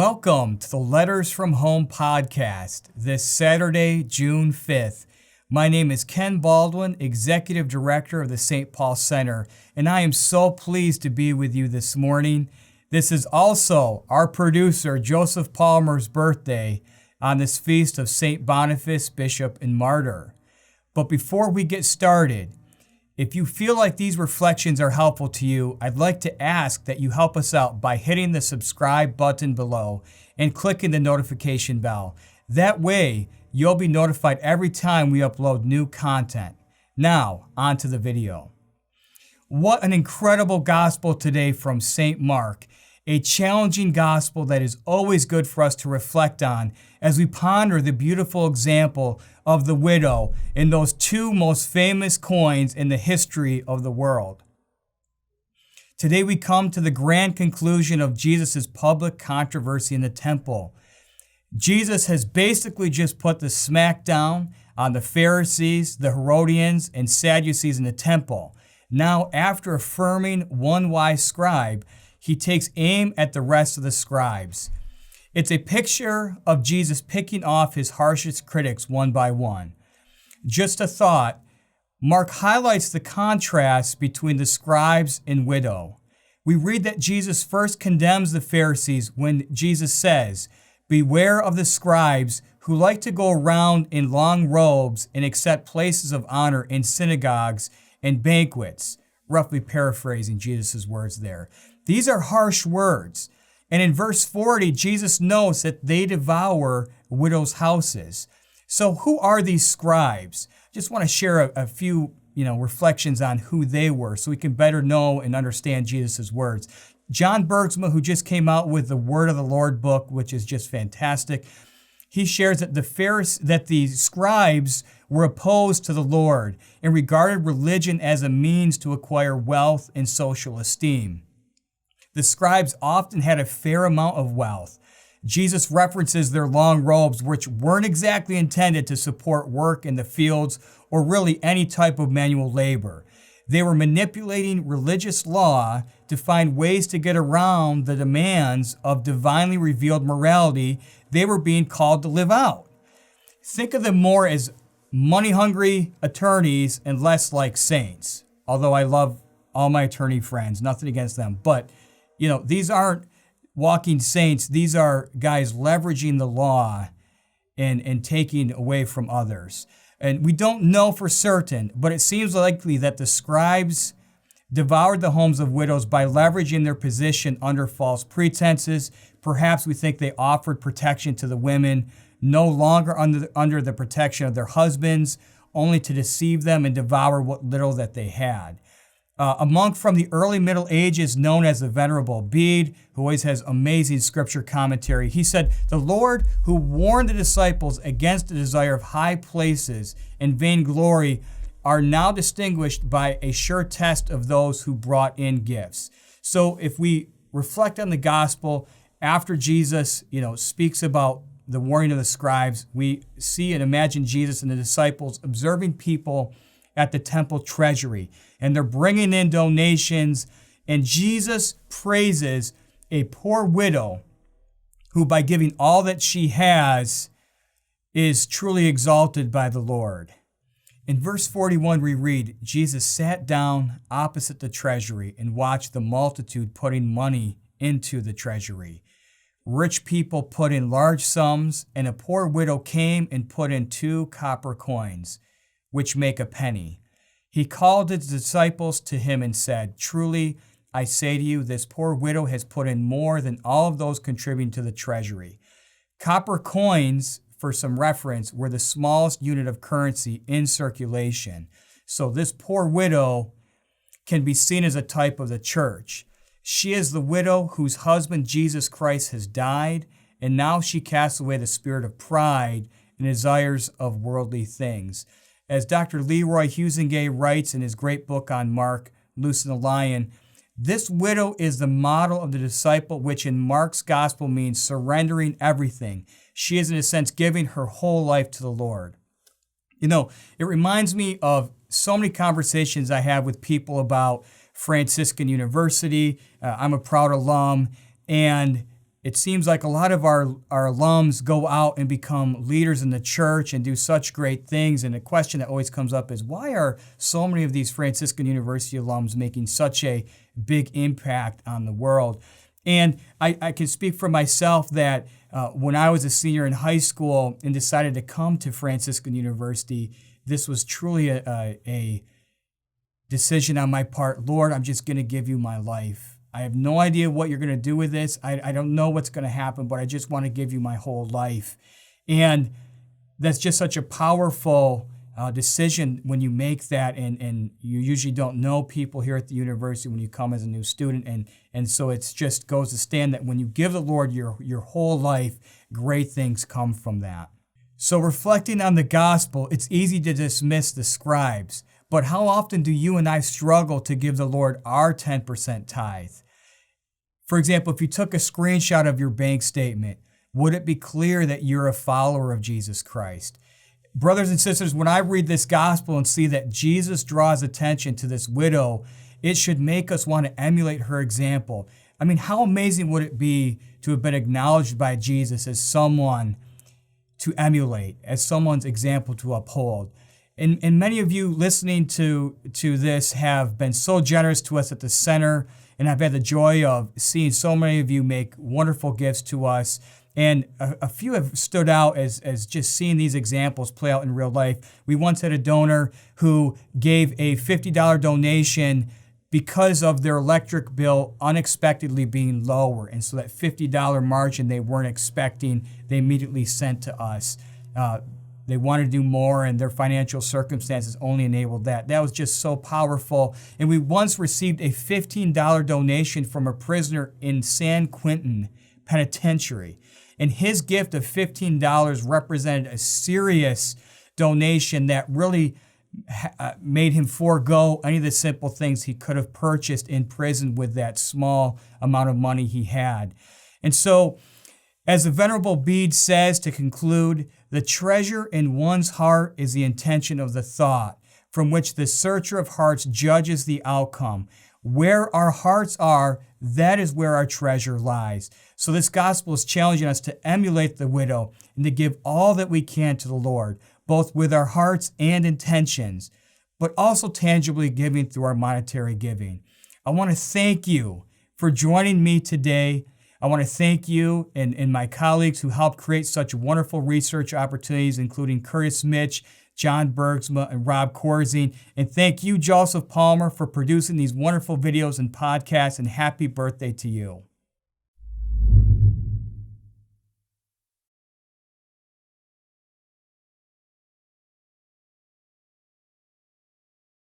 Welcome to the Letters from Home podcast this Saturday, June 5th. My name is Ken Baldwin, Executive Director of the St. Paul Center, and I am so pleased to be with you this morning. This is also our producer, Joseph Palmer's birthday on this feast of St. Boniface, Bishop and Martyr. But before we get started, if you feel like these reflections are helpful to you, I'd like to ask that you help us out by hitting the subscribe button below and clicking the notification bell. That way, you'll be notified every time we upload new content. Now, on to the video. What an incredible gospel today from St. Mark. A challenging gospel that is always good for us to reflect on as we ponder the beautiful example of the widow in those two most famous coins in the history of the world. Today we come to the grand conclusion of Jesus' public controversy in the temple. Jesus has basically just put the smack down on the Pharisees, the Herodians, and Sadducees in the temple. Now, after affirming one wise scribe, he takes aim at the rest of the scribes. It's a picture of Jesus picking off his harshest critics one by one. Just a thought, Mark highlights the contrast between the scribes and widow. We read that Jesus first condemns the Pharisees when Jesus says, "Beware of the scribes who like to go around in long robes and accept places of honor in synagogues and banquets," roughly paraphrasing Jesus' words there. These are harsh words. And in verse 40, Jesus notes that they devour widows' houses. So who are these scribes? Just want to share a few reflections on who they were so we can better know and understand Jesus' words. John Bergsma, who just came out with the Word of the Lord book, which is just fantastic, he shares that the scribes were opposed to the Lord and regarded religion as a means to acquire wealth and social esteem. The scribes often had a fair amount of wealth. Jesus references their long robes, which weren't exactly intended to support work in the fields or really any type of manual labor. They were manipulating religious law to find ways to get around the demands of divinely revealed morality they were being called to live out. Think of them more as money-hungry attorneys and less like saints. Although I love all my attorney friends, nothing against them. But, these aren't walking saints. These are guys leveraging the law and taking away from others. And we don't know for certain, but it seems likely that the scribes devoured the homes of widows by leveraging their position under false pretenses. Perhaps we think they offered protection to the women, no longer under the protection of their husbands, only to deceive them and devour what little that they had. A monk from the early Middle Ages known as the Venerable Bede, who always has amazing scripture commentary, he said, "The Lord who warned the disciples against the desire of high places and vainglory are now distinguished by a sure test of those who brought in gifts." So if we reflect on the gospel, after Jesus, speaks about the warning of the scribes, we see and imagine Jesus and the disciples observing people at the temple treasury, and they're bringing in donations, and Jesus praises a poor widow who, by giving all that she has, is truly exalted by the Lord. In verse 41, we read, Jesus sat down opposite the treasury and watched the multitude putting money into the treasury. Rich people put in large sums, and a poor widow came and put in 2 copper coins, which make a penny. He called his disciples to him and said, "Truly, I say to you, this poor widow has put in more than all of those contributing to the treasury." Copper coins, for some reference, were the smallest unit of currency in circulation. So this poor widow can be seen as a type of the church. She is the widow whose husband, Jesus Christ, has died, and now she casts away the spirit of pride and desires of worldly things. As Dr. Leroy Huizenga writes in his great book on Mark, Loose and the Lion, this widow is the model of the disciple, which in Mark's gospel means surrendering everything. She is, in a sense, giving her whole life to the Lord. It reminds me of so many conversations I have with people about Franciscan University. I'm a proud alum, and it seems like a lot of our alums go out and become leaders in the church and do such great things. And the question that always comes up is, why are so many of these Franciscan University alums making such a big impact on the world? And I can speak for myself that when I was a senior in high school and decided to come to Franciscan University, this was truly a decision on my part. Lord, I'm just going to give you my life. I have no idea what you're going to do with this. I don't know what's going to happen, but I just want to give you my whole life. And that's just such a powerful decision when you make that, and you usually don't know people here at the university when you come as a new student, and so it just goes to stand that when you give the Lord your whole life, great things come from that. So reflecting on the gospel, it's easy to dismiss the scribes, but how often do you and I struggle to give the Lord our 10% tithe? For example, if you took a screenshot of your bank statement, would it be clear that you're a follower of Jesus Christ? Brothers and sisters, when I read this gospel and see that Jesus draws attention to this widow, it should make us want to emulate her example. I mean, how amazing would it be to have been acknowledged by Jesus as someone to emulate, as someone's example to uphold? And many of you listening to this have been so generous to us at the center, and I've had the joy of seeing so many of you make wonderful gifts to us. And a few have stood out as just seeing these examples play out in real life. We once had a donor who gave a $50 donation because of their electric bill unexpectedly being lower. And so that $50 margin they weren't expecting, they immediately sent to us. They wanted to do more, and their financial circumstances only enabled that. That was just so powerful. And we once received a $15 donation from a prisoner in San Quentin Penitentiary. And his gift of $15 represented a serious donation that really made him forego any of the simple things he could have purchased in prison with that small amount of money he had. And so, as the Venerable Bede says to conclude, the treasure in one's heart is the intention of the thought, from which the searcher of hearts judges the outcome. Where our hearts are, that is where our treasure lies. So this gospel is challenging us to emulate the widow and to give all that we can to the Lord, both with our hearts and intentions, but also tangibly giving through our monetary giving. I want to thank you for joining me today. I want to thank you and my colleagues who helped create such wonderful research opportunities, including Curtis Mitch, John Bergsma, and Rob Corzine. And thank you, Joseph Palmer, for producing these wonderful videos and podcasts, and happy birthday to you.